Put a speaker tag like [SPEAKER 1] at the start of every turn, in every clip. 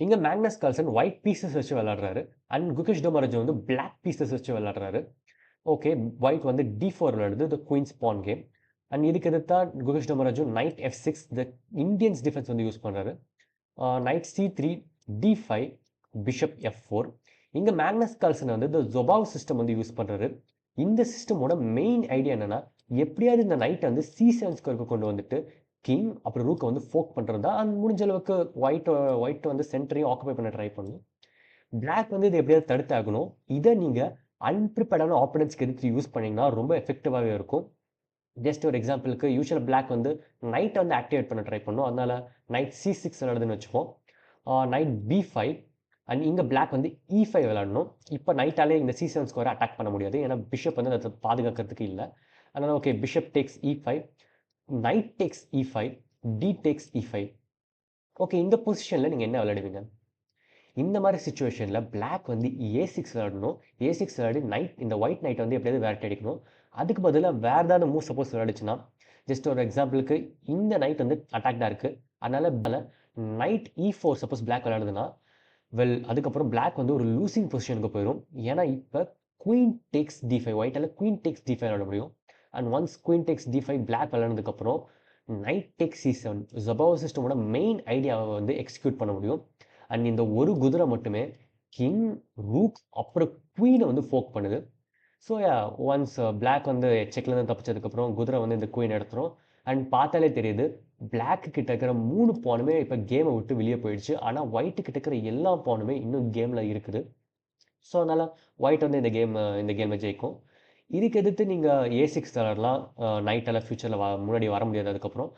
[SPEAKER 1] இங்க Magnus Carlsen white pieces வச்சு விளையாடுறாரு. And Gukesh டோமரஜோ வந்து பிளாக் பீசஸ் வச்சு விளையாடுறாரு. ஓகே, ஒயிட் வந்து D4 விளையாடுது, the queen's pawn game. And இதுக்கு எதிர்த்தா Gukesh Dommaraju knight F6, the Indians defence வந்து யூஸ் பண்றாரு. Knight C3, D5, bishop F4. இங்க மேக்னஸ் கார்ல்சன் வந்து த ஜொபாவ் சிஸ்டம் வந்து யூஸ் பண்றாரு. இந்த சிஸ்டமோட மெயின் ஐடியா என்னன்னா, எப்படியாவது இந்த நைட்டை வந்து C7 ஸ்கொயருக்கு கொண்டு வந்துட்டு கிங் அப்புறம் ரூக்கை வந்து ஃபோக் பண்றது தான். அண்ட் முடிஞ்ச அளவுக்கு ஒயிட் வந்து சென்டரையும் ஆக்குபை பண்ண ட்ரை பண்ணும். பிளாக் வந்து இதை எப்படியாவது தடுத்தாகணும். இதை நீங்க அன்பிரிப்பேர்டான ஆப்பனன்ஸ்க்கு எதிர்த்து யூஸ் பண்ணீங்கன்னா ரொம்ப எஃபெக்டிவாகவே இருக்கும். ஜஸ்ட் ஒரு எக்ஸாம்பிளுக்கு யூஷுவல் பிளாக் வந்து நைட்டை வந்து ஆக்டிவேட் பண்ண ட்ரை பண்ணும். அதனால நைட் C6 விளையாடுதுன்னு வச்சுப்போம். நைட் B5 அண்ட் இங்கே பிளாக் வந்து E5 விளையாடணும். இப்போ நைட்டாலே இந்த C7 ஸ்கோரை அட்டாக் பண்ண முடியாது, ஏன்னா பிஷப் வந்து அதை பாதுகாக்கிறதுக்கு இல்லை. அதனால okay, bishop takes E5, knight takes E5, D takes E5. Okay, இந்த பொசிஷனில் நீங்கள் என்ன விளையாடுவீங்க? இந்த மாதிரி சிச்சுவேஷனில் பிளாக் வந்து A6 விளையாடணும். A6 விளையாடி இந்த ஒயிட் நைட் வந்து எப்படியாவது வேர்ட் அடிக்கணும். அதுக்கு பதிலாக வேறு ஏதாவது மூவ் சப்போஸ் விளையாடுச்சுன்னா, ஜஸ்ட் ஒரு எக்ஸாம்பிளுக்கு இந்த நைட் வந்து அட்டாக்டாக இருக்குது. அதனால நைட் E4 சப்போஸ் பிளாக் விளையாடுதுன்னா, அதுக்கப்புறம் பிளாக் வந்து ஒரு லூசிங் பொசிஷனுக்கு போயிடும். ஏன்னா இப்போ குயின் டேக்ஸ் D5, ஒயிட்டால் குயின் டேக்ஸ் D5 விளையாட முடியும். And once queen takes D5 black விளையாடுனதுக்கப்புறம் நைட் டேக்ஸ் C7 ஜபாவ் சிஸ்டமோட மெயின் ஐடியாவை வந்து எக்ஸிக்யூட் பண்ண முடியும். அண்ட் இந்த ஒரு குதிரை மட்டுமே கிங், ரூக் அப்புறம் குயினை வந்து ஃபோக் பண்ணுது. ஸோ ஒன்ஸ் பிளாக் வந்து செக்லேருந்து தப்பிச்சதுக்கப்புறம் குதிரை வந்து இந்த குயின் எடுத்துரும். அண்ட் பார்த்தாலே தெரியுது, பிளாக் கிட்ட இருக்கிற 3 பானுமே இப்போ கேமை விட்டு வெளியே போயிடுச்சு. ஆனால் ஒயிட்டு கிட்ட இருக்கிற எல்லா பானுமே இன்னும் கேமில் இருக்குது. ஸோ அதனால் ஒயிட் வந்து இந்த கேமை ஜெயிக்கும். இதுக்கு எதிர்த்து நீங்கள் A6 விளாடலாம். நைட்டால் ஃபியூச்சரில் முன்னாடி வர முடியாது. அதுக்கப்புறம்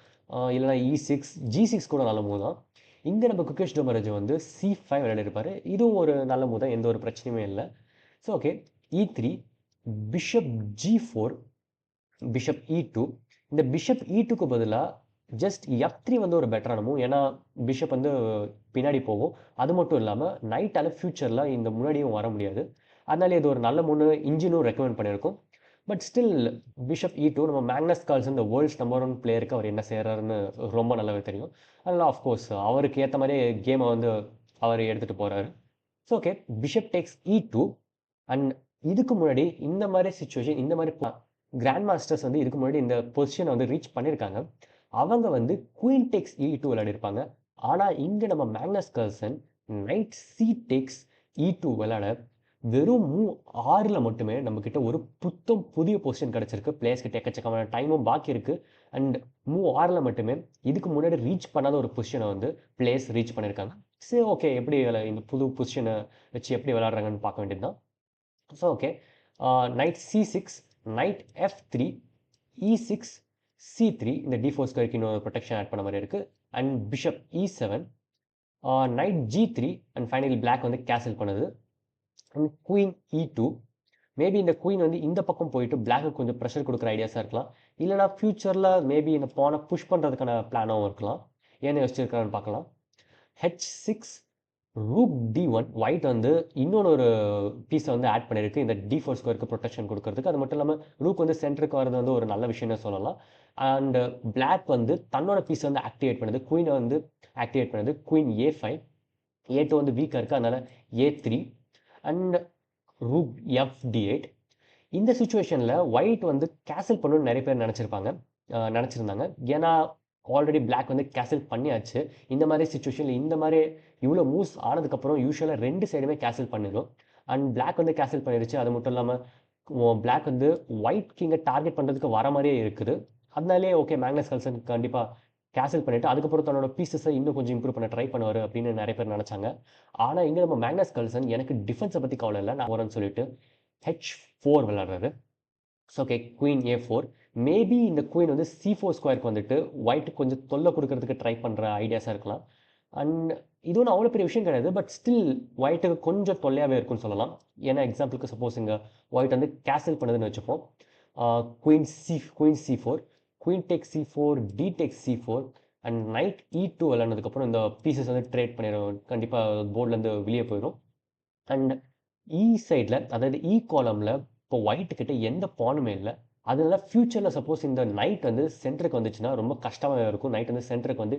[SPEAKER 1] இல்லைனா E6, G6 கூட நல்ல மூவ் தான். இங்கே நம்ம குகேஷ் டோமரஜ் வந்து C5 விளையாடிருப்பாரு. இதுவும் ஒரு நல்ல மூவ் தான், எந்த ஒரு பிரச்சனையுமே இல்லை. So okay, E3, bishop G4, bishop E2. இந்த பிஷப் E2க்கு பதிலாக ஜஸ்ட் F3 வந்து ஒரு பெட்டரான மூவ். ஏன்னா பிஷப் வந்து பின்னாடி போகும். அது மட்டும் இல்லாமல் நைட்டால் ஃபியூச்சரில் இந்த முன்னாடியும் வர முடியாது. அதனால இது ஒரு நல்ல மூணு இன்ஜினும் ரெக்கமெண்ட் பண்ணியிருக்கும். பட் ஸ்டில் பிஷப் E2, நம்ம மேக்னஸ் கார்ல்சன் இந்த வேர்ல்ட்ஸ் நம்பர் 1 பிளேயருக்கு அவர் என்ன செய்கிறாருன்னு ரொம்ப நல்லாவே தெரியும். அதனால் ஆஃப்கோர்ஸ் அவருக்கு ஏற்ற மாதிரி கேமை வந்து அவர் எடுத்துகிட்டு போகிறாரு. So okay, bishop takes E2. And இதுக்கு முன்னாடி இந்த மாதிரி சிச்சுவேஷன், இந்த மாதிரி கிராண்ட் மாஸ்டர்ஸ் வந்து இதுக்கு முன்னாடி இந்த பொசிஷனை வந்து ரீச் பண்ணியிருக்காங்க. அவங்க வந்து குயின் டேக்ஸ் E2 விளையாடிருப்பாங்க. ஆனால் இங்கே நம்ம Magnus Carlsen knight C takes E2 விளையாட வெறும் மூவ் 6ல் மட்டுமே நம்மக்கிட்ட ஒரு புதிய பொசிஷன் கிடச்சிருக்கு. பிளேயர்ஸ் கிட்ட எக்கச்சக்கமான டைமும் பாக்கி இருக்குது. அண்ட் மூவ் 6ல் மட்டுமே இதுக்கு முன்னாடி ரீச் பண்ணாத ஒரு பொசிஷனை வந்து பிளேயர்ஸ் ரீச் பண்ணியிருக்காங்க. சரி ஓகே, எப்படி இந்த புது பொசிஷனை வச்சு எப்படி விளையாடுறாங்கன்னு பார்க்க வேண்டியது தான். So okay, night C6, night F3, E6, C3. இந்த D4 ஸ்கொயருக்கு இன்னொரு ப்ரொடெக்ஷன் ஆட் பண்ண மாதிரி இருக்குது. And bishop E7, knight G3. And finally black வந்து கேன்சல் பண்ணுது. And queen E2. மேபி இந்த குயின் வந்து இந்த பக்கம் போயிட்டு பிளாக்கு கொஞ்சம் ப்ரெஷர் கொடுக்குற ஐடியாஸாக இருக்கலாம். இல்லைனா ஃபியூச்சரில் மேபி இந்த பானை புஷ் பண்ணுறதுக்கான பிளானாகவும் இருக்கலாம். ஏன்னு யோசிச்சிருக்கான்னு பார்க்கலாம். H6, rook D1. ஒயிட் வந்து இன்னொன்று ஒரு பீஸை வந்து ஆட் பண்ணியிருக்கு இந்த D4 ஸ்கொயருக்கு ப்ரொடெக்ஷன் கொடுக்கறதுக்கு. அது மட்டும் இல்லாமல் ரூக் வந்து சென்டருக்கு வரது வந்து ஒரு நல்ல விஷயம்னு சொல்லலாம். அண்ட் பிளாக் வந்து தன்னோட பீஸை வந்து ஆக்டிவேட் பண்ணுது, குயினை வந்து ஆக்டிவேட் பண்ணுது. குயின் A5, A2 வந்து வீக்காக இருக்குது, அதனால் A3. And rook FD8. இந்த சுச்சுவேஷனில் ஒயிட் வந்து கேசல் பண்ணணும்னு நிறைய பேர் நினச்சிருந்தாங்க. ஏன்னா ஆல்ரெடி பிளாக் வந்து கேசல் பண்ணியாச்சு. இந்த மாதிரி சுச்சுவேஷனில் இந்த மாதிரி இவ்வளோ மூவ்ஸ் ஆனதுக்கப்புறம் யூஸ்வலாக 2 சைடுமே கேசல் பண்ணிடும். அண்ட் பிளாக் வந்து கேசல் பண்ணிடுச்சு. அது மட்டும் இல்லாமல் பிளாக் வந்து ஒயிட் கிங்கை டார்கெட் பண்ணுறதுக்கு வர மாதிரியே இருக்குது. அதனாலே ஓகே, மேக்னஸ் கார்ல்சன் கண்டிப்பாக கேசல் பண்ணிவிட்டு அதுக்கப்புறம் தன்னோட பீசஸை இன்னும் கொஞ்சம் இம்ப்ரூவ் பண்ண ட்ரை பண்ணுவார் அப்படின்னு நிறைய பேர் நினச்சாங்க. ஆனால் இங்கே நம்ம மேக்னஸ் கார்ல்சன் எனக்கு டிஃபென்ஸை பற்றி கவலை இல்லை, நான் வரேன்னு சொல்லிட்டு H4 விளையாடுறாரு. So okay, queen A4. Maybe இந்த குயின் வந்து C4 ஸ்கொயருக்கு வந்துட்டு ஒயிட்டுக்கு கொஞ்சம் தொல்லை கொடுக்கறதுக்கு ட்ரை பண்ணுற ஐடியாஸாக இருக்கலாம். அண்ட் இது ஒன்றும் அவ்வளோ பெரிய விஷயம் கிடையாது. பட் ஸ்டில் ஒயிட்டுக்கு கொஞ்சம் தொல்லையாகவே இருக்குன்னு சொல்லலாம். ஏன்னா எக்ஸாம்பிளுக்கு சப்போஸ் இங்கே ஒயிட் வந்து கேசல் பண்ணுதுன்னு வச்சுப்போம். Queen C4, queen take C4, D take C4. And night E2 விளையாடுனதுக்கப்புறம் இந்த பீசஸ் வந்து ட்ரேட் பண்ணிடும், கண்டிப்பாக போர்ட்லேருந்து வெளியே போயிடும். அண்ட் சைடில், அதாவது காலமில் இப்போ ஒயிட் கிட்ட எந்த பானுமே இல்லை. அதனால ஃபியூச்சரில் சப்போஸ் இந்த நைட் வந்து சென்டருக்கு வந்துச்சுன்னா ரொம்ப கஷ்டமாக இருக்கும். நைட் வந்து சென்டருக்கு வந்து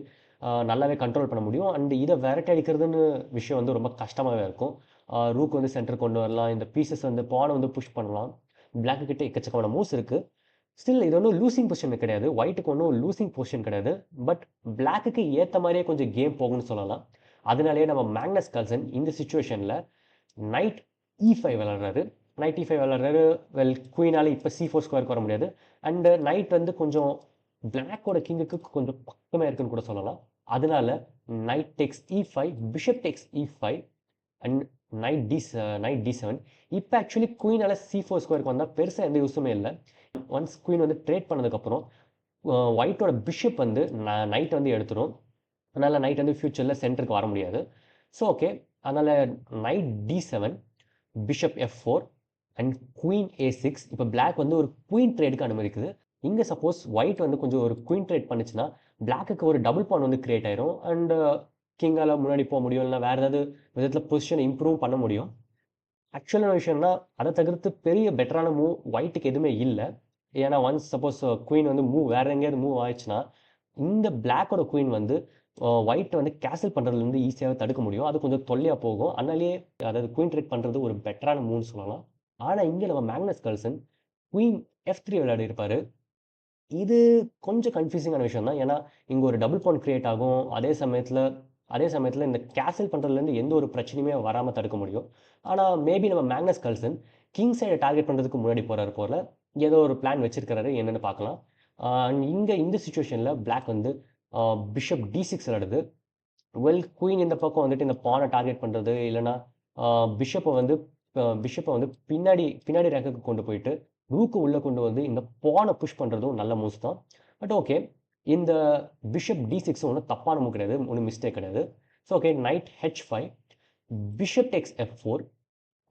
[SPEAKER 1] நல்லாவே கண்ட்ரோல் பண்ண முடியும். அண்ட் இதை விரட்டி அடிக்கிறதுன்னு விஷயம் வந்து ரொம்ப கஷ்டமாகவே இருக்கும். ரூக் வந்து சென்டர் கொண்டு வரலாம், இந்த பீசஸ் வந்து பானை வந்து புஷ் பண்ணலாம். பிளாக்கு கிட்ட எக்கச்சக்கமான மூவ்ஸ் இருக்குது. ஸ்டில் இது ஒன்றும் லூசிங் பொசிஷன் கிடையாது, ஒயிட்டுக்கு ஒன்றும் லூசிங் பொசிஷன் கிடையாது. பட் பிளாக்குக்கு ஏற்ற மாதிரியே கொஞ்சம் கேம் போகும்னு சொல்லலாம். அதனாலேயே நம்ம மேக்னஸ் கார்ல்சன் இந்த சுச்சுவேஷனில் நைட் E5 விளாட்றாரு. நைட் E5 விளாட்றாரு. வெல், குயினால் இப்போ C4 ஸ்கொயருக்கு வர முடியாது. அண்டு நைட் வந்து கொஞ்சம் பிளாக்கோட கிங்குக்கு கொஞ்சம் பக்கமே இருக்குன்னு கூட சொல்லலாம். அதனால knight takes E5, bishop takes E5 and knight D7. இப்போ ஆக்சுவலி குயினால் C4 ஸ்கொயருக்கு வந்தால் பெருசாக எந்த யூஸுமே இல்லை. ஒன்ஸ் குயின் வந்து ட்ரேட் பண்ணதுக்கப்புறம் ஒயிட்டோட பிஷப் வந்து நைட் வந்து எடுத்துரும். அதனால் நைட் வந்து ஃபியூச்சரில் சென்டருக்கு வர முடியாது. ஸோ ஓகே, அதனால் night D7, bishop F4 and queen A6. இப்போ பிளாக் வந்து ஒரு குயின் ட்ரேடுக்கு அனுமதிக்குது. இங்கே சப்போஸ் ஒயிட் வந்து கொஞ்சம் ஒரு குயின் ட்ரேட் பண்ணுச்சுன்னா பிளாக்குக்கு ஒரு டபுள் பான் வந்து கிரியேட் ஆயிரும். அண்ட் கிங்கால் முன்னாடி போக முடியும், இல்லைனா வேறு ஏதாவது விதத்தில் பொசிஷனை இம்ப்ரூவ் பண்ண முடியும். ஆக்சுவலான விஷயம்னா அதை தவிர்த்து பெரிய பெட்டரான மூவ் ஒயிட்டுக்கு எதுவுமே இல்லை. ஏன்னா ஒன்ஸ் சப்போஸ் குயின் வந்து வேறு எங்கேயாவது மூவ் ஆயிடுச்சுன்னா இந்த பிளாக்கோட குயின் வந்து ஒயிட்டை வந்து கேன்சல் பண்ணுறதுலேருந்து ஈஸியாக தடுக்க முடியும். அது கொஞ்சம் தொல்லையாக போகும். அதனாலேயே அதாவது குயின் ட்ரேட் பண்ணுறது ஒரு பெட்டரான மூவ்னு சொல்லலாம். ஆனால் இங்கே நம்ம மேக்னஸ் கார்ல்சன் குயின் F3 விளையாடி இருப்பார். இது கொஞ்சம் கன்ஃபியூசிங்கான விஷயம் தான். ஏன்னா இங்கே ஒரு டபுள் பான் கிரியேட் ஆகும். அதே சமயத்தில் இந்த கேன்சல் பண்ணுறதுலேருந்து எந்த ஒரு பிரச்சனையுமே வராமல் தடுக்க முடியும். ஆனால் மேபி நம்ம மேக்னஸ் கார்ல்சன் கிங் சைடை டார்கெட் பண்ணுறதுக்கு முன்னாடி போகிறாரு போல ஏதோ ஒரு பிளான் வச்சிருக்கிறாரு, என்னென்னு பார்க்கலாம். இங்கே இந்த சுச்சுவேஷனில் பிளாக் வந்து பிஷப் D6 விளையாடுது. வெல், குயின் இந்த பக்கம் வந்துட்டு இந்த பானை டார்கெட் பண்ணுறது, இல்லைனா பிஷப்பை வந்து பின்னாடி ரேக்குக்கு கொண்டு போயிட்டு ரூக்கு உள்ளே கொண்டு வந்து இந்த பானை புஷ் பண்ணுறதும் நல்ல மூவ்ஸ் தான். பட் ஓகே, இந்த பிஷப் D6 ஒன்றும் தப்பான மூவ் கிடையாது, ஒன்றும் மிஸ்டேக் கிடையாது. So okay, knight H5, bishop takes F4,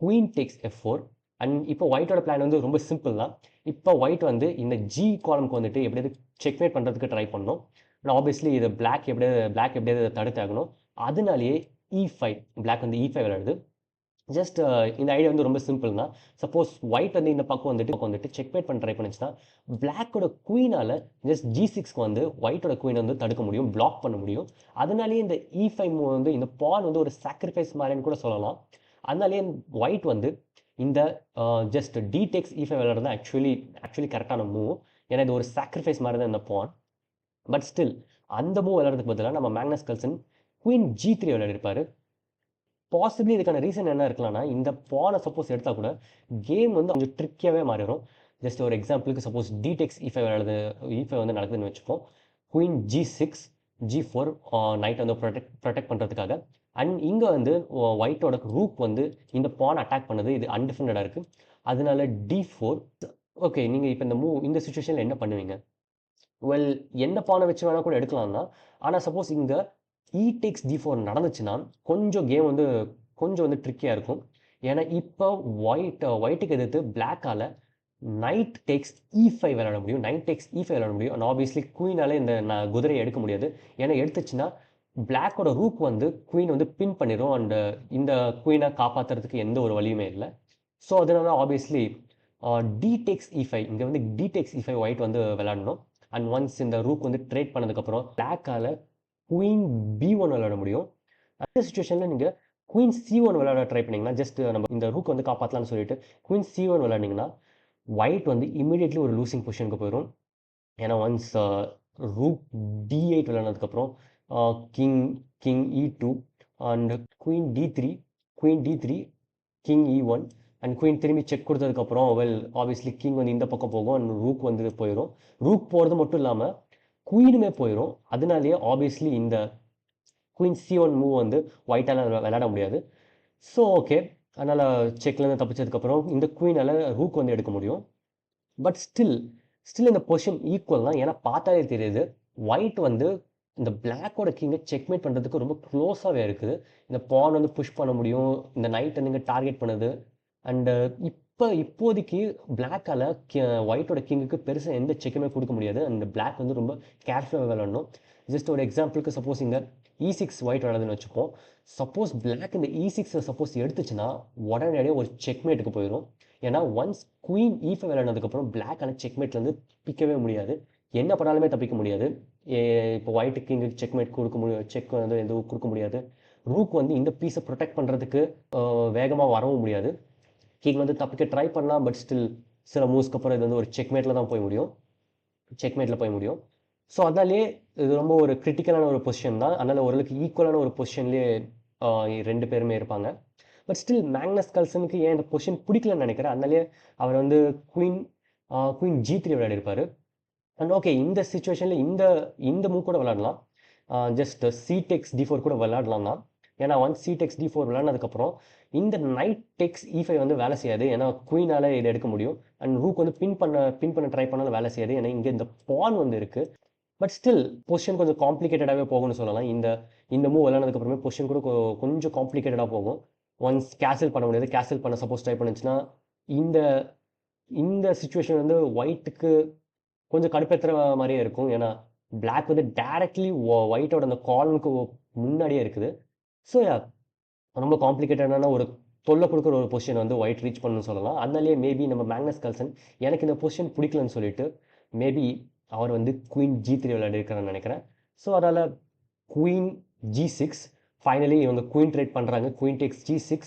[SPEAKER 1] queen takes F4. And இப்போ ஒயிட்டோட பிளான் வந்து ரொம்ப சிம்பிள் தான். இப்போ ஒயிட் வந்து இந்த G காலம்க்கு வந்துட்டு எப்படியாவது செக்மேட் பண்ணுறதுக்கு ட்ரை பண்ணணும். ஆனால் ஆப்வியஸ்லி இது பிளாக் எப்படியாவது தடுத்தாகணும். அதனாலேயே E5, பிளாக் வந்து E5 விளையாடுது. ஜஸ்ட் இந்த ஐடியா வந்து ரொம்ப சிம்பிள் தான். சப்போஸ் ஒயிட் வந்து இந்த பக்கம் வந்துட்டு செக்மேட் பண்ண ட்ரை பண்ணிச்சுன்னா பிளாக்கோட குயினால் ஜஸ்ட் G6க்கு வந்து ஒயிட்டோட குயினை வந்து தடுக்க முடியும், பிளாக் பண்ண முடியும். அதனாலேயே இந்த E5 மூவ் வந்து இந்த பான் வந்து ஒரு சாக்ரிஃபைஸ் மாதிரின்னு கூட சொல்லலாம். அதனாலேயே ஒயிட் வந்து இந்த ஜஸ்ட் D டேக்ஸ் E5 விளையாடுறது ஆக்சுவலி கரெக்டான மூவ். ஏன்னா இது ஒரு சாக்ரிஃபைஸ் மாதிரி தான் இந்த பான். பட் ஸ்டில் அந்த மூவ் விளையாடுறதுக்கு பதிலாக நம்ம மேக்னஸ் கார்ல்சன் குயின் G3 விளையாடிருப்பாரு. பாசிபிளி இதுக்கான ரீசன் என்ன இருக்கலாம்னா, இந்த பானை சப்போஸ் எடுத்தால் கூட கேம் வந்து கொஞ்சம் ட்ரிக்கியாகவே மாறிடும். ஜஸ்ட் ஒரு எக்ஸாம்பிளுக்கு suppose D takes E5 E5 வந்து நடக்குதுன்னு வச்சுப்போம். குயின் G6, G4 நைட் வந்து ப்ரொடெக்ட் பண்ணுறதுக்காக. அண்ட் இங்கே வந்து ஒயிட்டோட ரூக் வந்து இந்த பான் அட்டாக் பண்ணுது, இது அன்டிஃபெண்டடாக இருக்குது. அதனால D4. ஓகே, நீங்கள் இப்போ இந்த சுச்சுவேஷனில் என்ன பண்ணுவீங்க? வெல், என்ன பானை வச்சு வேணால் கூட எடுக்கலாம் தான். ஆனால் சப்போஸ் இங்கே E டேக்ஸ் D4 நடந்துச்சுன்னா கேம் வந்து கொஞ்சம் வந்து ட்ரிக்கியாக இருக்கும். ஏன்னா இப்போ ஒயிட்டுக்கு எதிர்த்து பிளாக்கால் நைட் டேக்ஸ் E5 விளையாட முடியும், விளையாட முடியும். அண்ட் ஆப்வியஸ்லி குயினால் இந்த குதிரையை எடுக்க முடியாது. ஏன்னா எடுத்துச்சுன்னா பிளாக்கோட ரூக் வந்து குயின் வந்து பின் பண்ணிடும். அண்ட் இந்த குயினை காப்பாற்றுறதுக்கு எந்த ஒரு வழியுமே இல்லை. ஸோ அதனால ஆப்வியஸ்லி D டேக்ஸ் E5, இங்கே வந்து D டேக்ஸ் E5 ஒயிட் வந்து விளையாடணும். அண்ட் ஒன்ஸ் இந்த ரூக் வந்து ட்ரேட் பண்ணதுக்கப்புறம் பிளாக்கால் குயின் B1 விளையாட முடியும். அந்த சுச்சுவேஷனில் நீங்கள் குயின் C1 விளையாட ட்ரை பண்ணிங்கன்னா, ஜஸ்ட் நம்ம இந்த ரூக் வந்து காப்பாற்றலாம்னு சொல்லிட்டு குயின் C1 விளையாடிங்கன்னா ஒயிட் வந்து இமீடியட்லி ஒரு லூசிங் பொசிஷனுக்கு போயிடும். ஏன்னா ஒன்ஸ் ரூக் D8 விளையாடுனதுக்கப்புறம் king E2 and queen D3, king E1 and queen திரும்பி செக் கொடுத்ததுக்கப்புறம் ஆப்வியஸ்லி கிங் வந்து இந்த பக்கம் போகும் அண்ட் ரூக் வந்து போயிடும். ரூக் போகிறது மட்டும் இல்லாமல் குயினுமே போயிடும். அதனாலேயே ஆப்வியஸ்லி இந்த குயின் C1 மூவ் வந்து ஒயிட்டால் விளையாட முடியாது. ஸோ ஓகே, அதனால் செக்லேருந்து தப்பிச்சதுக்கப்புறம் இந்த குயினால் ரூக் வந்து எடுக்க முடியும். பட் ஸ்டில் இந்த பொசிஷன் ஈக்குவல் தான். ஏன்னா பார்த்தாலே தெரியுது ஒயிட் வந்து இந்த பிளாக்கோட கிங்கை செக்மேட் பண்ணுறதுக்கு ரொம்ப க்ளோஸாகவே இருக்குது. இந்த பான் வந்து புஷ் பண்ண முடியும், இந்த நைட் வந்து இங்கே டார்கெட் பண்ணுது. அண்டு இப்போதைக்கு பிளாக்கால் ஒயிட்டோட கிங்குக்கு பெருசாக எந்த செக்குமே கொடுக்க முடியாது. அண்ட் பிளாக் வந்து ரொம்ப கேர்ஃபுல்லாக விளையாடணும். ஜஸ்ட் ஒரு எக்ஸாம்பிளுக்கு சப்போஸ் இங்கே E6 ஒயிட் விளையாடுதுன்னு வச்சுப்போம். சப்போஸ் பிளாக் இந்த E6 சப்போஸ் எடுத்துச்சுன்னா உடனடியே ஒரு செக்மேட்டுக்கு போயிடும். ஏன்னா ஒன்ஸ் குயின் E5 விளையாடுனதுக்கப்புறம் பிளாக்கான செக்மேட்லேருந்து தப்பிக்கவே முடியாது. என்ன பண்ணாலுமே தப்பிக்க முடியாது. இப்போ ஒயிட் கிங்குக்கு செக்மேட் கொடுக்க முடியும், செக் வந்து எதுவும் கொடுக்க முடியாது. ரூக் வந்து இந்த பீஸை ப்ரொடெக்ட் பண்ணுறதுக்கு வேகமாக வரவும் முடியாது. கிங் வந்து தப்பிக்க ட்ரை பண்ணலாம், பட் ஸ்டில் சில மூவ்ஸ்க்கு அப்புறம் இது வந்து ஒரு செக்மேட்டில் தான் போய் முடியும். செக்மேட்டில் போய் முடியும். ஸோ அதனாலேயே இது ரொம்ப ஒரு கிரிட்டிக்கலான ஒரு பொசிஷன் தான். அதனால் ஓரளவுக்கு ஈக்குவலான ஒரு பொசிஷன்லேயே 2 பேருமே இருப்பாங்க. பட் ஸ்டில் மேக்னஸ் கால்சனுக்கு ஏன் இந்த பொசிஷன் பிடிக்கலன்னு நினைக்கிறேன். அதனாலேயே அவர் வந்து குயின் குயின் G3 விளையாடிருப்பாரு. அண்ட் ஓகே, இந்த சிச்சுவேஷனில் இந்த இந்த மூவ் கூட விளையாடலாம். ஜஸ்ட் C-Takes D4 கூட விளையாடலாம் தான். ஏன்னா ஒன்ஸ் C-Takes D4 விளையாடினதுக்கப்புறம் இந்த நைட் டெக்ஸ் E5 வந்து வேலை செய்யாது. ஏன்னா குயினால் இதை எடுக்க முடியும். அண்ட் ரூக் வந்து பின் பண்ண ட்ரை பண்ணாலும் வேலை செய்யாது. ஏன்னா இங்கே இந்த பான் வந்து இருக்குது. பட் ஸ்டில் பொசிஷன் கொஞ்சம் காம்ப்ளிகேட்டடாகவே போகும்னு சொல்லலாம். இந்த இந்த மூவ் விளையாடுனதுக்கப்புறமே பொசிஷன் கூட கொஞ்சம் காம்ப்ளிகேட்டடாக போகும். ஒன்ஸ் கேசல் பண்ண முடியாது. கேசல் பண்ண சப்போஸ் ட்ரை பண்ணுச்சுன்னா இந்த இந்த சுச்சுவேஷன் வந்து ஒயிட்டுக்கு கொஞ்சம் கடுப்பேற்றுற மாதிரியே இருக்கும். ஏன்னா பிளாக் வந்து டைரக்ட்லி ஒயிட்டோட அந்த கார்னருக்கு முன்னாடியே இருக்குது. ஸோ ரொம்ப காம்ப்ளிகேட்டடான ஒரு தொல்லை கொடுக்குற ஒரு பொசிஷன் வந்து ஒயிட் ரீச் பண்ணணும்னு சொல்லலாம். அதனாலேயே மேபி நம்ம மேக்னஸ் கால்சன் எனக்கு இந்த பொசிஷன் பிடிக்கலன்னு சொல்லிட்டு மேபி அவர் வந்து குயின் G3 விளையாடிருக்காருன்னு நினைக்கிறேன். ஸோ அதனால் குயின் G6 ஃபைனலி இவங்க குயின் ட்ரேட் பண்ணுறாங்க. Queen tax G6,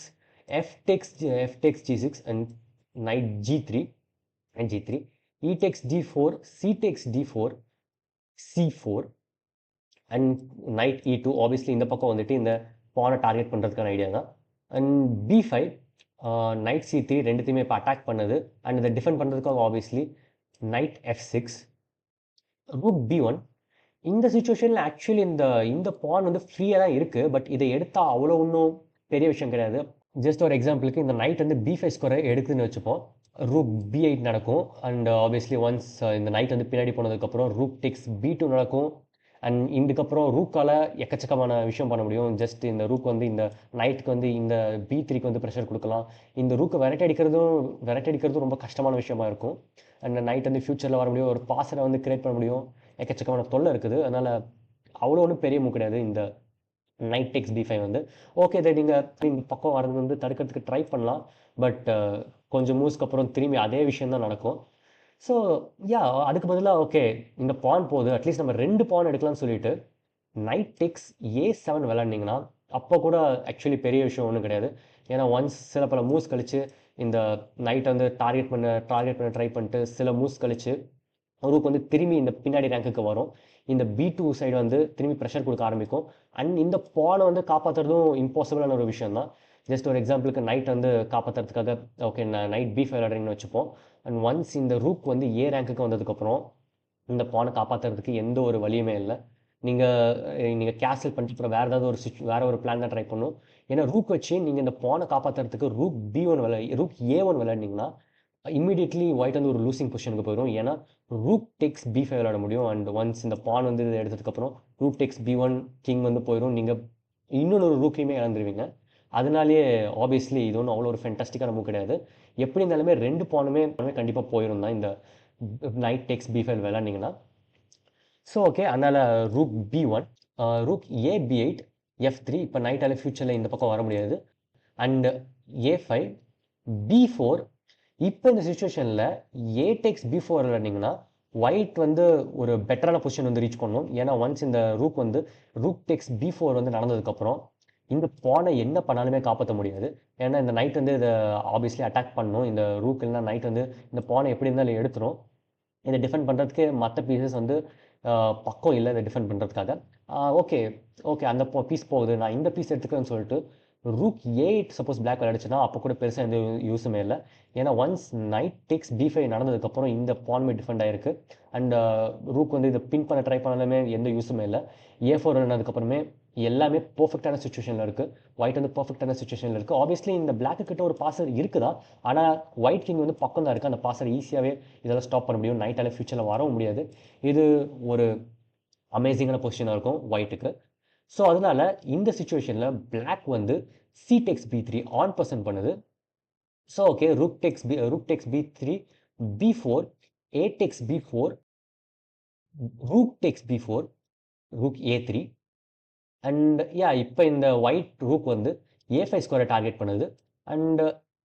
[SPEAKER 1] F takes G6 and night G3 and G3, E takes D4, C takes D4, C4 and night E2. Obviously இந்த பக்கம் வந்துட்டு இந்த பானை டார்கெட் பண்ணுறதுக்கான ஐடியா தான். அண்ட் B5, நைட் C3 ரெண்டுத்தையுமே இப்போ அட்டாக் பண்ணுது. அண்ட் இதை டிஃபெண்ட் பண்ணுறதுக்காக obviously night F6, rook B1. இந்த சுச்சுவேஷனில் ஆக்சுவலி இந்த இந்த பான் வந்து ஃப்ரீயாக தான் இருக்குது. பட் இதை எடுத்தால் அவ்வளோ ஒன்றும் பெரிய விஷயம் கிடையாது. ஜஸ்ட் ஒரு எக்ஸாம்பிளுக்கு இந்த நைட் வந்து B5 ஸ்கோரை எடுக்குதுன்னு வச்சுப்போம். ரூக் B8 நடக்கும். அண்ட் ஆப்வியஸ்லி ஒன்ஸ் இந்த நைட் வந்து பின்னாடி போனதுக்கப்புறம் ரூக் டேக்ஸ் B2 நடக்கும். அண்ட் இதுக்கப்புறம் ரூக்கால் எக்கச்சக்கமான விஷயம் பண்ண முடியும். ஜஸ்ட் இந்த ரூக் வந்து இந்த நைட்டுக்கு வந்து இந்த B3க்கு வந்து ப்ரெஷர் கொடுக்கலாம். இந்த ரூக்கை விரட்டடிக்கிறதும் ரொம்ப கஷ்டமான விஷயமா இருக்கும். அண்ட் நைட் வந்து ஃப்யூச்சரில் வர முடியும், ஒரு பாசரை வந்து கிரியேட் பண்ண முடியும். எக்கச்சக்கமான தொல்லை இருக்குது. அதனால் அவ்வளோ ஒன்றும் பெரிய மூவ் கிடையாது இந்த நைட் டேக்ஸ் B5 வந்து. ஓகே, இதை நீங்கள் இந்த பக்கம் வரது வந்து தடுக்கிறதுக்கு ட்ரை பண்ணலாம். பட் கொஞ்சம் மூவ்ஸ்க்கு அப்புறம் திரும்பி அதே விஷயம் தான் நடக்கும். ஸோ அதுக்கு பதிலாக ஓகே, இந்த பான் போகுது, அட்லீஸ்ட் நம்ம 2 பான் எடுக்கலாம்னு சொல்லிட்டு நைட் டேக்ஸ் A7 விளையாண்டிங்கன்னா அப்போ கூட ஆக்சுவலி பெரிய விஷயம் ஒன்றும் கிடையாது. ஏன்னா ஒன்ஸ் சில பல மூவ்ஸ் கழிச்சு இந்த நைட் வந்து டார்கெட் பண்ண ட்ரை பண்ணிட்டு சில மூவ்ஸ் கழிச்சு ரூக் வந்து திரும்பி இந்த பின்னாடி ரேங்க்குக்கு வரும். இந்த B2 சைடு வந்து திரும்பி ப்ரெஷர் கொடுக்க ஆரம்பிக்கும். அண்ட் இந்த பானை வந்து காப்பாற்றுறதும் இம்பாசிபிளான ஒரு விஷயம் தான். ஜஸ்ட் ஒரு எக்ஸாம்பிளுக்கு நைட் வந்து காப்பாற்றுறதுக்காக ஓகே நைட் B5 விளையாடுறீங்கன்னு வச்சுப்போம். அண்ட் ஒன்ஸ் இந்த ரூக் வந்து A ரேங்க்குக்கு வந்ததுக்கப்புறம் இந்த பானை காப்பாற்றுறதுக்கு எந்த ஒரு வழியுமே இல்லை. நீங்கள் கேன்சல் பண்ணிட்டு அப்புறம் வேறு ஒரு பிளான் தான் ட்ரை பண்ணணும். ஏன்னா ரூக் வச்சு நீங்கள் இந்த பானை காப்பாற்றுறதுக்கு ரூக் A1 விளையாடினீங்கன்னா இம்மீடியட்லி ஒயிட் வந்து ஒரு லூசிங் பொசிஷனுக்கு போயிடும். ஏன்னா ரூக் டேக்ஸ் B5 விளையாட முடியும். அண்ட் ஒன்ஸ் இந்த பான் வந்து இதை எடுத்ததுக்கப்புறம் ரூக் டேக்ஸ் B1 கிங் வந்து போயிடும். நீங்கள் இன்னொரு ரூக்கையுமே இழந்துருவீங்க. அதனாலேயே ஆப்வியஸ்லி இது ஒன்றும் அவ்வளோ ஒரு ஃபென்டாஸ்டிக்கான மூவ் கிடையாது. எப்படி இருந்தாலுமே 2 பானுமே கண்டிப்பாக போயிடும் தான் இந்த நைட் டேக்ஸ் B5 விளையாண்டிங்கன்னா. ஸோ ஓகே, அதனால் rook B1, rook B8, F3. இப்போ நைட்டால் ஃப்யூச்சரில் இந்த பக்கம் வர முடியாது. And A5, B4. இப்போ இந்த சுச்சுவேஷனில் A takes B4 விளையாண்டிங்கன்னா ஒயிட் வந்து ஒரு பெட்டரான பொசிஷன் வந்து ரீச் பண்ணணும். ஏன்னா ஒன்ஸ் இந்த ரூக் டேக்ஸ் B4 வந்து நடந்ததுக்கப்புறம் இந்த பானை என்ன பண்ணாலுமே காப்பாற்ற முடியாது. ஏன்னா இந்த நைட் வந்து இதை ஆப்வியஸ்லி அட்டாக் பண்ணணும். இந்த ரூக் இல்லைனா நைட் வந்து இந்த பானை எப்படி இருந்தாலும் எடுத்துரும். இதை டிஃபெண்ட் பண்ணுறதுக்கு மற்ற பீசஸ் வந்து பக்கம் இல்லை இதை டிஃபெண்ட் பண்ணுறதுக்காக. ஓகே ஓகே, அந்த பீஸ் போகுது, நான் இந்த பீஸ் எடுத்துக்கிறேன்னு சொல்லிட்டு ரூக் A8 சப்போஸ் பிளாக் விளையாடுச்சுன்னா அப்போ கூட பெருசாக எந்த யூஸுமே இல்லை. ஏன்னா ஒன்ஸ் நைட் டேக்ஸ் B5 நடந்ததுக்கப்புறம் இந்த பான்மே டிஃபெண்ட் ஆகிருக்கு. அண்ட் ரூக் வந்து இதை பின் பண்ண ட்ரை பண்ணாலுமே எந்த யூஸுமே இல்லை. A4 நடந்ததுக்கப்புறமே எல்லாமே பர்ஃபெக்டான சுச்சுவேஷனில் இருக்குது. ஒயிட் வந்து பர்ஃபெக்டான சுச்சுவேஷனில் இருக்குது. ஆப்வியஸ்லி இந்த பிளாக்கு கிட்ட ஒரு பாசர் இருக்குதா, ஆனால் ஒயிட் கிங் வந்து பக்கம் தான் இருக்குது. அந்த பாசர் ஈஸியாகவே இதெல்லாம் ஸ்டாப் பண்ண முடியும். நைட்டால் ஃபியூச்சரில் வரவும் முடியாது. இது ஒரு அமேசிங்கான பொசிஷனாக இருக்கும் ஒயிட்டுக்கு. ஸோ அதனால இந்த சுச்சுவேஷனில் பிளாக் வந்து C takes B3 en passant பண்ணுது. So okay, rook takes B3, B4, A takes B4, rook takes B4, rook A3. And இப்போ இந்த ஒயிட் ரூக் வந்து A5 ஸ்கோரை டார்கெட் பண்ணுது. அண்ட்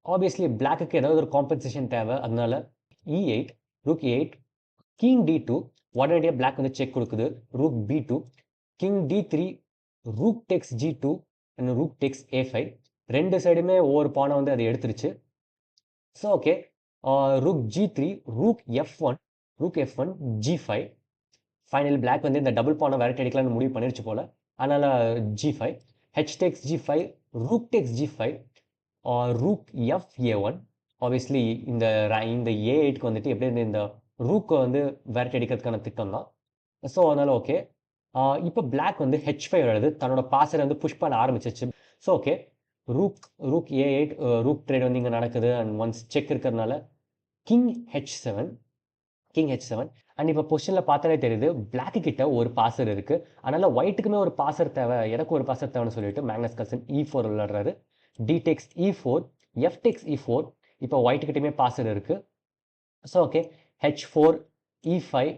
[SPEAKER 1] ஆப்வியஸ்லி பிளாக்குக்கு ஏதாவது ஒரு காம்பன்சேஷன் தேவை. அதனால E8, rook E8, king D2, உடனடியாக பிளாக் வந்து செக் கொடுக்குது. Rook B2, king D3, rook takes G2 and rook takes A5. 2 சைடுமே ஒவ்வொரு பானை வந்து அது எடுத்துருச்சு. So okay, rook G3, rook F1, rook F1, G5. Final black வந்து இந்த டபுள் பானை விரட்டி அடிக்கலாம்னு முடிவு பண்ணிருச்சு போல. அதனால G5, H takes G5, rook takes G5, rook FA1. Obviously இந்த இந்த A8க்கு வந்துட்டு எப்படி இந்த ரூக்கை வந்து விரட்டி அடிக்கிறதுக்கான திட்டம் தான். ஸோ அதனால ஓகே, இப்போ பிளாக் வந்து H5 எழுது தன்னோட பாசரை வந்து புஷ் பண்ண ஆரம்பிச்சிச்சு. So okay, rook A8 rook trade வந்து இங்கே நடக்குது அண்ட் ஒன்ஸ் செக் இருக்கிறதுனால கிங் H7 அண்ட் இப்போ பொசிஷனில் பார்த்தாலே தெரியுது பிளாக்கு கிட்ட ஒரு பாசர் இருக்கு. அதனால ஒயிட்டுக்குமே ஒரு பாசர் தேவை, எனக்கு ஒரு பாசர் தேவைன்னு சொல்லிட்டு Magnus Carlsen E4 விளையாடுறாரு. D takes E4, F takes E4. இப்போ ஒயிட் கிட்டயுமே பாசர் இருக்கு. So okay, H4, E5,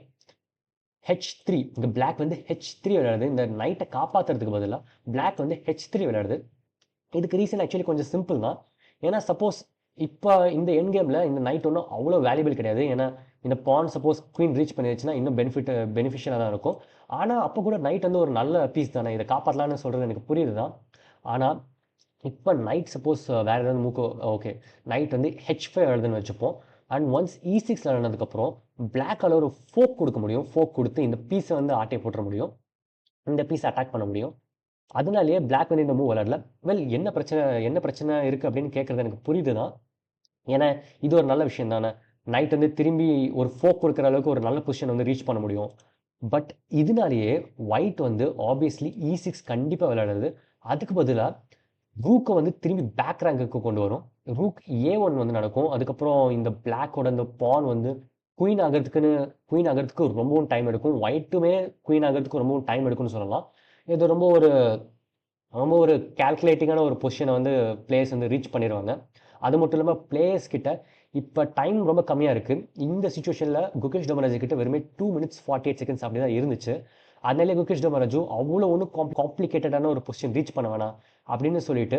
[SPEAKER 1] H3. இங்கே பிளாக் வந்து H3 விளையாடுது. இந்த நைட்டை காப்பாற்றுறதுக்கு பதிலாக பிளாக் வந்து H3 விளையாடுது. இதுக்கு ரீசன் ஆக்சுவலி கொஞ்சம் சிம்பிள் தான். ஏன்னா சப்போஸ் இப்போ இந்த என் கேமில் இந்த நைட் ஒன்றும் அவ்வளோ வேல்யூபிள் கிடையாது. ஏன்னா இந்த பான் சப்போஸ் குயின் ரீச் பண்ணிடுச்சுன்னா இன்னும் பெனிஃபிஷியலாக தான் இருக்கும். ஆனால் அப்போ கூட நைட் வந்து ஒரு நல்ல பீஸ் தானே, இதை காப்பாற்றலான்னு சொல்கிறது எனக்கு புரியுது தான். ஆனால் இப்போ நைட் சப்போஸ் வேறு ஏதாவது ஓகே, நைட் வந்து H5 எழுதுன்னு வச்சுப்போம். அண்ட் ஒன்ஸ் E6 எழுதுனதுக்கப்புறம் பிளாக்கால் ஒரு ஃபோக் கொடுக்க முடியும். ஃபோக் கொடுத்து இந்த பீஸை வந்து ஆட்டையை போட்டுற முடியும், இந்த பீஸை அட்டாக் பண்ண முடியும். அதனாலேயே பிளாக் வந்து இந்த மூவ் விளையாடல. வெல், என்ன பிரச்சனை இருக்குது அப்படின்னு கேட்குறது எனக்கு புரியுது தான். ஏன்னா இது ஒரு நல்ல விஷயம் தானே, நைட் வந்து திரும்பி ஒரு ஃபோக் கொடுக்குற அளவுக்கு ஒரு நல்ல பொசிஷன் வந்து ரீச் பண்ண முடியும். பட் இதனாலேயே ஒயிட் வந்து ஆப்வியஸ்லி E6 கண்டிப்பாக விளையாடுறது. அதுக்கு பதிலாக ரூக்கை வந்து திரும்பி பேக் ரேங்குக்கு கொண்டு வரும். ரூக் A1 வந்து நடக்கும். அதுக்கப்புறம் இந்த பிளாக்கோட இந்த பான் வந்து குயின் ஆகிறதுக்கு ரொம்பவும் டைம் எடுக்கும். ஒயிட்டுமே குயின் ஆகிறதுக்கு ரொம்பவும் டைம் எடுக்கும்னு சொல்லலாம். இது ரொம்ப ஒரு கால்குலேட்டிங்கான ஒரு பொசிஷனை வந்து பிளேயர்ஸ் வந்து ரீச் பண்ணிடுவாங்க. அது மட்டும் இல்லாமல் பிளேயர்ஸ் கிட்ட இப்போ டைம் ரொம்ப கம்மியாக இருக்குது. இந்த சுச்சுவேஷனில் குகேஷ் டோமராஜ் கிட்ட வெறுமே 2 minutes 48 seconds அப்படி தான் இருந்துச்சு. அதனாலே குகேஷ் டோமராஜு அவ்வளோ ஒன்றும் காம்ப்ளிகேட்டடான ஒரு பொசிஷன் ரீச் பண்ண வேணாம் அப்படின்னு சொல்லிட்டு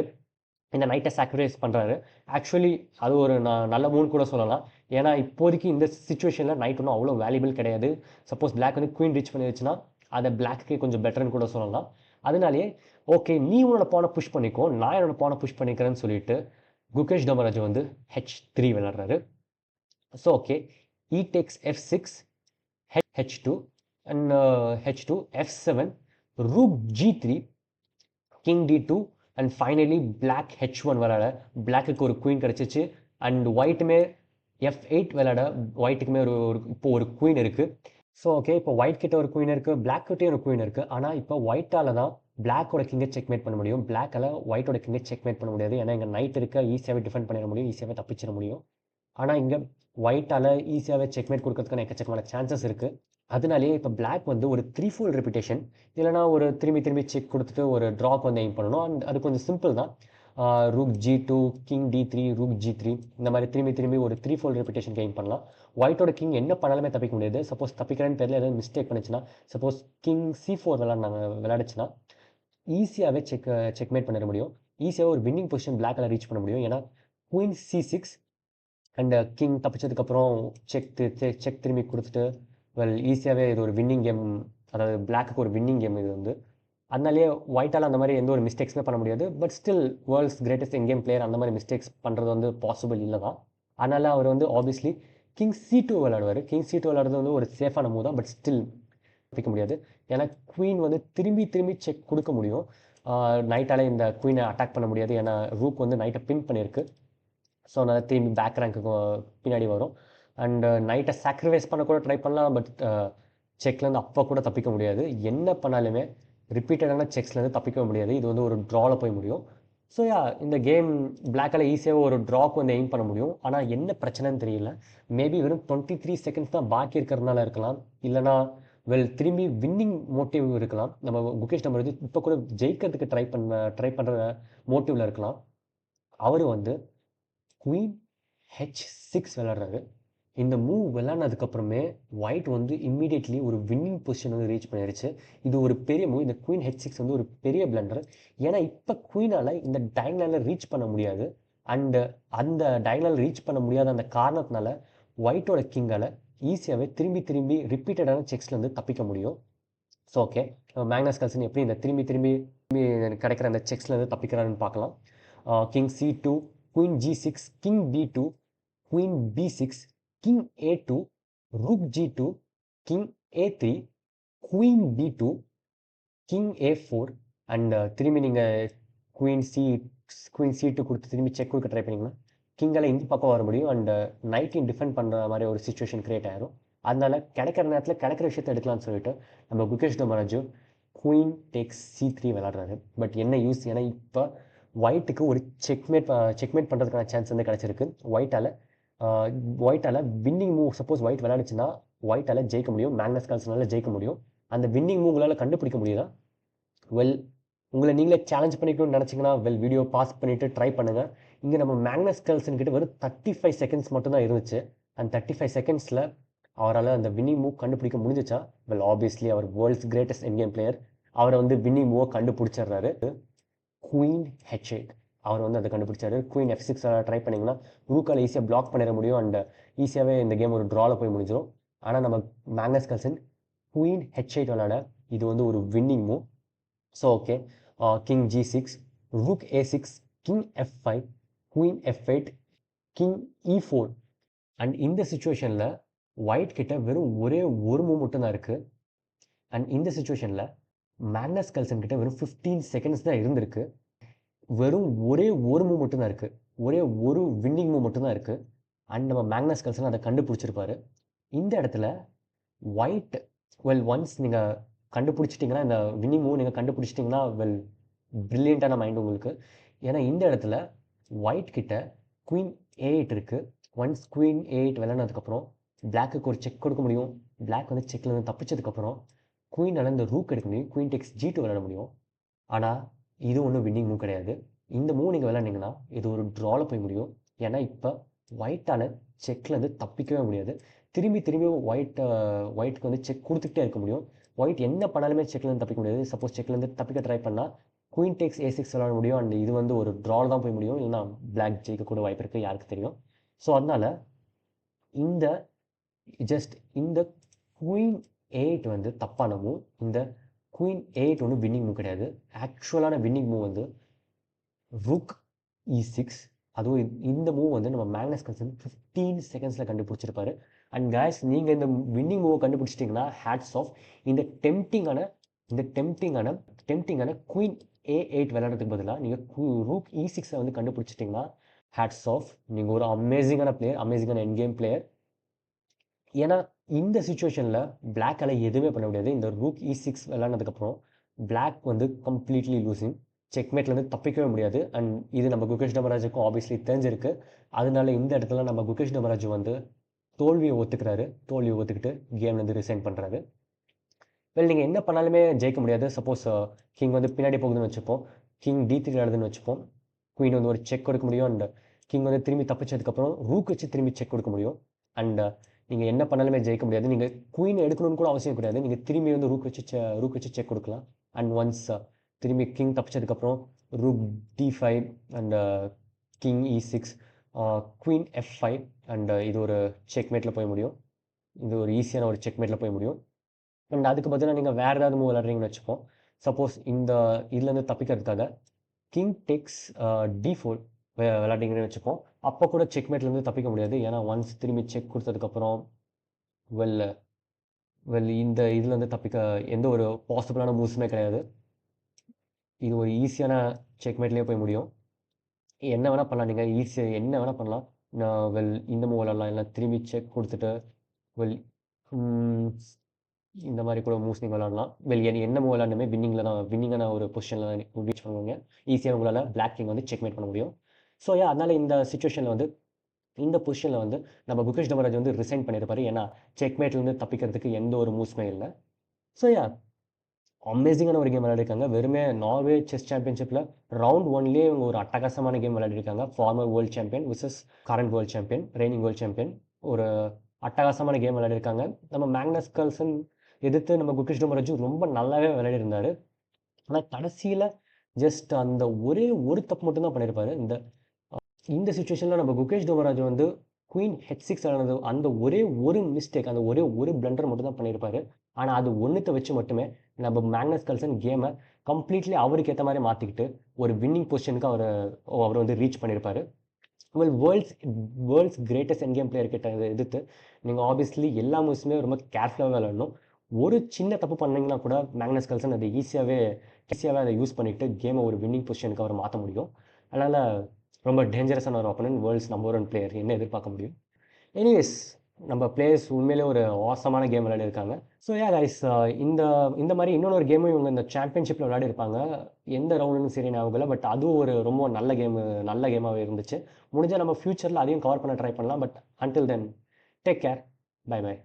[SPEAKER 1] இந்த நைட்டை சாக்ரிஃபைஸ் பண்ணுறாரு. ஆக்சுவலி அது ஒரு நல்ல மூணு கூட சொல்லலாம். ஏன்னா இப்போதைக்கு இந்த சுச்சுவேஷனில் நைட் ஒன்றும் அவ்வளோ வேல்யூபிள் கிடையாது. சப்போஸ் பிளாக் வந்து குயின் ரீச் பண்ணிடுச்சுன்னா அதை பிளாக்கு கொஞ்சம் பெட்டர்னு கூட சொல்லலாம். அதனாலேயே ஓகே, நீ உன்னோட பானை புஷ் பண்ணிக்கோ, நான் என்னோட பானை புஷ் பண்ணிக்கிறேன்னு சொல்லிட்டு குகேஷ் டோமராஜ் வந்து H3 விளையாடுறாரு. So okay, E takes F6, H2 and H2, F7, rook G3, king D2 and finally black H1 விளையாட பிளாக்குக்கு ஒரு குயின் கிடச்சிச்சு. அண்ட் ஒயிட்டுமே F8 விளையாட ஒயிட்டுக்குமே இப்போ ஒரு குயின் இருக்குது. ஸோ ஓகே, இப்போ ஒயிட் கிட்ட ஒரு குயின் இருக்குது, பிளாக் கிட்டே ஒரு குயின் இருக்குது. ஆனால் இப்போ ஒயிட்டால் தான் பிளாக்கோட கிங்கை செக்மேட் பண்ண முடியும், பிளாக்கால் ஒயிட்டோட கிங்கை செக்மேட் பண்ண முடியாது. ஏன்னா இங்கே நைட் இருக்க ஈஸியாகவே டிஃபெண்ட் பண்ணிட முடியும், ஈஸியாகவே தப்பிச்சிட முடியும். ஆனால் இங்கே ஒயிட்டால் ஈஸியாகவே செக்மேட் கொடுக்கறதுக்கான எக்கச்சக்கமான சான்சஸ் இருக்குது. அதனாலேயே இப்போ பிளாக் வந்து ஒரு 3-fold ரெபிடேஷன் இல்லைனா ஒரு திரும்பி செக் கொடுத்துட்டு ஒரு ட்ராக் வந்து எய்ம் பண்ணணும். அண்ட் அது கொஞ்சம் சிம்பிள் தான். Rook G2, king D3, rook G3 இந்த மாதிரி திரும்பி ஒரு 3-fold ரெபிடேஷன் எய்ம் பண்ணலாம். ஒயிட்டோட கிங் என்ன பண்ணாலுமே தப்பிக்க முடியாது. சப்போஸ் தப்பிக்கிறேன்னு தெரியல, ஏதாவது மிஸ்டேக் பண்ணிச்சுன்னா, சப்போஸ் கிங் C4 விளையாடுச்சுன்னா ஈஸியாகவே செக்மேட் பண்ணிட முடியும். ஈஸியாக ஒரு வின்னிங் பொசிஷன் பிளாக்கால் ரீச் பண்ண முடியும். ஏன்னா குயின் C6 அண்ட் கிங் தப்பிச்சதுக்கப்புறம் செக் திரும்பி கொடுத்துட்டு ஈஸியாகவே இது ஒரு வின்னிங் கேம், அதாவது பிளாக்குக்கு ஒரு வின்னிங் கேம் இது வந்து. அதனாலேயே ஒயிட்டால் அந்த மாதிரி எந்த ஒரு மிஸ்டேக்ஸுமே பண்ண முடியாது. But still world's greatest N game player அந்த மாதிரி மிஸ்டேக்ஸ் பண்ணுறது வந்து பாசிபிள் இல்லை தான். அதனால் அவர் வந்து ஆப்வியஸ்லி கிங் C2 விளையாடுவார். கிங் C2 விளையாடுறது வந்து ஒரு சேஃபான மூவ் தான். பட் ஸ்டில் தப்பிக்க முடியாது. ஏன்னா குயின் வந்து திரும்பி செக் கொடுக்க முடியும். நைட்டால் இந்த குயினை அட்டாக் பண்ண முடியாது. ஏன்னா ரூக் வந்து நைட்டை பின் பண்ணியிருக்கு. ஸோ அதனால் திரும்பி பேக் ரேங்க்கு பின்னாடி வரும். அண்ட் நைட்டை சாக்ரிஃபைஸ் பண்ண கூட ட்ரை பண்ணலாம். பட் செக்லேருந்து அப்போ கூட தப்பிக்க முடியாது. என்ன பண்ணாலுமே ரிப்பீட்டடான செக்ஸ்லேருந்து தப்பிக்க முடியாது. இது வந்து ஒரு ட்ராவில் போய் முடியும். ஸோ இந்த கேம் பிளாக்கால் ஈஸியாக ஒரு ட்ராக் வந்து எய்ம் பண்ண முடியும். ஆனால் என்ன பிரச்சனைன்னு தெரியல. மேபி வெறும் 23 seconds தான் பாக்கி இருக்கிறதுனால இருக்கலாம். இல்லைனா திரும்பி வின்னிங் மோட்டிவ் இருக்கலாம். நம்ம குகேஷ் டோமராஜ் இப்போ கூட ஜெயிக்கிறதுக்கு ட்ரை பண்ணுற மோட்டிவில் இருக்கலாம். அவர் வந்து குயின் H6 விளையாடுறாரு. இந்த மூவ் விளையாடினதுக்கப்புறமே ஒயிட் வந்து இம்மீடியட்லி ஒரு வின்னிங் பொசிஷன் வந்து ரீச் பண்ணிடுச்சு. இது ஒரு பெரிய மூவ். இந்த குயின் H6 வந்து ஒரு பெரிய பிளண்டர். ஏன்னா இப்போ குயினால் இந்த டயகனலில் ரீச் பண்ண முடியாது. அண்டு அந்த டயகனல் ரீச் பண்ண முடியாத அந்த காரணத்தினால ஒயிட்டோட கிங்கால் ஈஸியாகவே திரும்பி திரும்பி ரிப்பீட்டடான செக்ஸ்லேருந்து தப்பிக்க முடியும். ஸோ ஓகே, மேக்னஸ் கால்சன் எப்படி இந்த திரும்பி திரும்பி கிடைக்கிற அந்த செக்ஸ்லேருந்து தப்பிக்கிறாருன்னு பார்க்கலாம். King C2, queen G6, king B2, queen B6, king A2, rook G2, king A3, queen B2, king A4 and திரும்பி நீங்கள் குயின் C2 கொடுத்து திரும்பி செக் கொடுக்க ட்ரை பண்ணிங்கன்னா கிங்கெல்லாம் இந்த பக்கம் வர முடியும் அண்ட் நைட்டையும் டிஃபெண்ட் பண்ணுற மாதிரி ஒரு சுச்சுவேஷன் கிரியேட் ஆயிரும். அதனால கிடைக்கிற நேரத்தில் கிடைக்கிற விஷயத்தை எடுக்கலாம்னு சொல்லிட்டு நம்ம Gukesh Dommaraju queen takes C3 விளாடுறாரு. பட் என்ன யூஸ், ஏன்னா இப்போ ஒயிட்டுக்கு ஒரு செக்மேட் பண்ணுறதுக்கான சான்ஸ் வந்து கிடச்சிருக்கு. ஒயிட்டால் வின்னிங் மூவ் சப்போஸ் ஒயிட் விளையாடுச்சுன்னா ஒயிட்டால் ஜெயிக்க முடியும், மேக்னஸ் கால்சனால ஜெயிக்க முடியும். அந்த வின்னிங் மூவ் உங்களால் கண்டுபிடிக்க முடியுதா? வெல், உங்களை நீங்களே சேலஞ்ச் பண்ணிக்கணும்னு நினச்சிங்கன்னா வீடியோ பாஸ் பண்ணிவிட்டு ட்ரை பண்ணுங்கள். இங்கே நம்ம மேக்னஸ் கால்சன் கிட்ட வெறும் 35 செகண்ட்ஸ் மட்டும்தான் இருந்துச்சு. அந்த 35 செகண்ட்ஸில் அவரால் அந்த வின்னிங் மூவ் கண்டுபிடிக்க முடிஞ்சிச்சா? ஆப்வியஸ்லி அவர் வேர்ல்ட்ஸ் கிரேட்டஸ்ட் என்கேம் பிளேயர். அவரை வின்னிங் மூவை கண்டுபிடிச்சிடுறாரு. குயின் H8 அவர் அதை கண்டுபிடிச்சாரு. குயின் F6 ட்ரை பண்ணிங்கன்னா ரூக்கால் ஈஸியாக பிளாக் பண்ணிட முடியும் அண்ட் ஈஸியாகவே இந்த கேம் ஒரு ட்ராவில் போய் முடிஞ்சிடும். ஆனால் நம்ம மேக்னஸ் கால்சன் குயின் H8 விளாட இது ஒரு winning move. So okay, king G6, rook A6, king F5, queen F8, king E4 and இந்த சுச்சுவேஷனில் ஒயிட் கிட்ட வெறும் ஒரே ஒரு மூவ் மட்டும்தான் இருக்குது. அண்ட் இந்த சுச்சுவேஷனில் மேக்னஸ் கால்சன் கிட்ட வெறும் 15 செகண்ட்ஸ் தான் இருந்திருக்கு. வெறும் ஒரே ஒரு மூவ் மட்டும்தான் இருக்குது, ஒரே ஒரு வின்னிங் மூவ் மட்டும்தான் இருக்குது. அண்ட் நம்ம மேக்னஸ் கால்சன் அதை கண்டுபிடிச்சிருப்பாரு. இந்த இடத்துல ஒயிட் ஒன்ஸ் நீங்கள் கண்டுபிடிச்சிட்டிங்கன்னா, இந்த வின்னிங் மூவ் நீங்கள் கண்டுபிடிச்சிட்டிங்கன்னா ப்ரில்லியண்ட்டான மைண்ட் உங்களுக்கு. ஏன்னா இந்த இடத்துல ஒயிட் கிட்ட குயின் A8 இருக்குது. ஒன்ஸ் குயின் A8 விளையாடுனதுக்கப்புறம் பிளாக்குக்கு ஒரு செக் கொடுக்க முடியும். பிளாக் செக்லேருந்து தப்பிச்சதுக்கப்புறம் குயினால் இந்த ரூக் எடுக்க முடியும், குயின் டெக்ஸ் G2 விளையாட முடியும். ஆனால் இது ஒன்றும் வின்னிங் மூவ் கிடையாது. இந்த மூவ் நீங்கள் விளையாண்டிங்கன்னா இது ஒரு ட்ராவில் போய் முடியும். ஏன்னா இப்போ ஒயிட்டால் செக்லேருந்து தப்பிக்கவே முடியாது. திரும்பி திரும்பி ஒயிட்டுக்கு செக் கொடுத்துக்கிட்டே இருக்க முடியும். ஒயிட் என்ன பண்ணாலுமே செக்லேருந்து தப்பிக்க முடியாது. சப்போஸ் செக்லேருந்து தப்பிக்க ட்ரை பண்ணால் குயின் டேக்ஸ் A6 விளையாட முடியும் அண்ட் இது ஒரு ட்ராவில் தான் போய் முடியும். இல்லைன்னா பிளாக் ஜெயிக்க கூட வாய்ப்பு இருக்குது, யாருக்கு தெரியும். ஸோ அதனால் இந்த குயின் A8 தப்பான மூவ். இந்த குயின் A8 ஒன்றும் வின்னிங் மூவ் கிடையாது. ஆக்சுவலான வின்னிங் மூவ் ரூக் E6. அதுவும் இந்த மூவ் நம்ம மேக்னஸ் கால்சன் 15 செகண்ட்ஸில் கண்டுபிடிச்சிருப்பாரு. அண்ட் கைஸ், நீங்கள் இந்த வின்னிங் மூவை கண்டுபிடிச்சிட்டிங்கன்னா ஹேட்ஸ் ஆஃப். இந்த டெம்டிங்கான குயின் A8 விளையாடுறதுக்கு பதிலாக நீங்கள் ரூக் E6 கண்டுபிடிச்சிட்டிங்கன்னா ஹேட்ஸ் ஆஃப். நீங்கள் ஒரு அமேசிங்கான பிளேயர், அமேசிங்கான என் கேம் பிளேயர். ஏன்னா இந்த சுச்சுவேஷனில் பிளாக்கால் எதுவுமே பண்ண முடியாது. இந்த ரூக் E6 விளையாடுனதுக்கப்புறம் பிளாக் கம்ப்ளீட்லி லூசிங், செக்மேட்லேருந்து தப்பிக்கவே முடியாது. அண்ட் இது நம்ம குகேஷ் டோமராஜுக்கும் ஆப்வியஸ்லி தெரிஞ்சிருக்கு. அதனால இந்த இடத்துல நம்ம குகேஷ் டோமராஜு தோல்வியை ஒத்துக்கிட்டு கேம்லேருந்து ரிசைன் பண்ணுறாரு. நீங்கள் என்ன பண்ணாலுமே ஜெயிக்க முடியாது. சப்போஸ் கிங் பின்னாடி போகுதுன்னு வச்சுப்போம், கிங் D3 விளையாடுதுன்னு வச்சுப்போம். குயின் ஒரு செக் கொடுக்க முடியும் அண்ட் கிங் திரும்பி தப்பிச்சதுக்கப்புறம் ரூக் வச்சு திரும்பி செக் கொடுக்க முடியும். அண்ட் நீங்கள் என்ன பண்ணாலுமே ஜெயிக்க முடியாது. நீங்கள் குயின் எடுக்கணும்னு கூட அவசியம் கிடையாது. நீங்கள் திரும்பி ரூக் வச்சு செக் கொடுக்கலாம். அண்ட் ஒன்ஸ் திரும்பி கிங் தப்பிச்சதுக்கப்புறம் rook D5 and king E6, queen F5 and இது ஒரு செக்மேட்டில் போய் முடியும். இது ஒரு ஈஸியான ஒரு செக்மேட்டில் போய் முடியும். அண்ட் அதுக்கு பதிலாக நீங்கள் வேறு ஏதாவது மூவ் விளையாடுறீங்கன்னு வச்சுப்போம். சப்போஸ் இதுலேருந்து தப்பிக்கிறதுக்காக கிங் டேக்ஸ் D4 விளையாடுறீங்கன்னு வச்சுப்போம். அப்போ கூட செக்மேட்லேருந்து தப்பிக்க முடியாது. ஏன்னா ஒன்ஸ் திரும்பி செக் கொடுத்ததுக்கப்புறம் இந்த இதுலேருந்து தப்பிக்க எந்த ஒரு பாசிபிளான மூவ்ஸுமே கிடையாது. இது ஒரு ஈஸியான செக்மேட்லேயே போய் முடியும். என்ன வேணால் பண்ணலாம், நீங்கள் ஈஸியாக என்ன வேணால் பண்ணலாம். நான் இந்த மூவ் விளாட்லாம், இல்லை திரும்பி செக் கொடுத்துட்டு இந்த மாதிரி கூட மூவ்ஸ் நீங்கள் விளாட்லாம். என்ன மூவ் விளாண்டுமே வின்னிங்கான ஒரு பொசிஷனில் ரீச் பண்ணுவாங்க. ஈஸியாக உங்களால் பிளாக் கிங் செக்மேட் பண்ண முடியும். ஸோ அதனால் இந்த சுச்சுவேஷனில் இந்த பொசிஷனில் நம்ம குகேஷ் டோமராஜ் ரிசைன் பண்ணியிருப்பாரு. ஏன்னா செக்மேட்லேருந்து தப்பிக்கிறதுக்கு எந்த ஒரு மூவ்ஸுமே இல்லை. ஸோ அமேசிங்கான ஒரு கேம் விளையாடிருக்காங்க. வெறுமே நார்வே செஸ் சாம்பியன்ஷிப்பில் ரவுண்ட் 1லேயே இவங்க ஒரு அட்டகாசமான கேம் விளையாடிருக்காங்க. Former world champion versus current world champion, reigning world champion. ஒரு அட்டகாசமான கேம் விளையாடிருக்காங்க. நம்ம மேக்னஸ் கால்சன் எதிர்த்து நம்ம குகேஷ் டோமராஜு ரொம்ப நல்லாவே விளையாடிருந்தார். ஆனால் கடைசியில் ஜஸ்ட் அந்த ஒரே ஒரு தப்பு மட்டும்தான் பண்ணியிருப்பாரு. இந்த சுச்சுவேஷனில் நம்ம குகேஷ் டோமராஜ் குயின் H6 ஆனது அந்த ஒரே ஒரு மிஸ்டேக், அந்த ஒரே ஒரு பிளண்டர் மட்டும் தான் பண்ணியிருப்பாரு. ஆனா அது ஒண்ணுத்த வச்சு மட்டுமே நம்ம மேக்னஸ் கார்ல்சன் கேம கம்ப்ளீட்லி அவருக்கு ஏத்த மாரி மாத்திக்கிட்டு, ஒரு வின்னிங் பொசிஷனுக்கு அவர் வந்து ரீச் பண்ணியிருப்பாரு. Well world's greatest end game player கிட்ட இத எதிர்த்து, நீங்க ஆப்வியஸ்லி எல்லா மூவ்ஸுமே ரொம்ப கேர்ஃபுல்லாவே விளையாடணும். ஒரு சின்ன தப்பு பண்ணீங்கன்னா கூட மேக்னஸ் கார்ல்சன் அத ஈஸியாவே அத யூஸ் பண்ணிட்டு கேம ஒரு வின்னிங் பொசிஷனுக்கு அவர மாத்த முடியும். அதனால ரொம்ப டேஞ்சரஸான ஒரு ஆப்போனன்ட், வேர்ல்ட்ஸ் நம்பர் 1 பிளேயர் என்ன எதிர்பார்க்க முடியும். எனிவேஸ் நம்ம பிளேயர்ஸ் உண்மையிலேயே ஒரு ஆசமான கேம் விளையாடிருக்காங்க. ஸோ யா கைஸ் இந்த இந்த மாரி இன்னொரு கேமும் இவங்க இந்த சாம்பியன்ஷிப்ல விளையாடிருப்பாங்க. எந்த ரவுண்டுன்னு சரியா ஞாபகம் இல்ல. பட் அதுவும் ஒரு ரொம்ப நல்ல கேமாவே இருந்துச்சு. முடிஞ்சா நம்ம ஃபியூச்சர்ல அதையும் கவர் பண்ண ட்ரை பண்ணலாம். But until then take care. Bye by.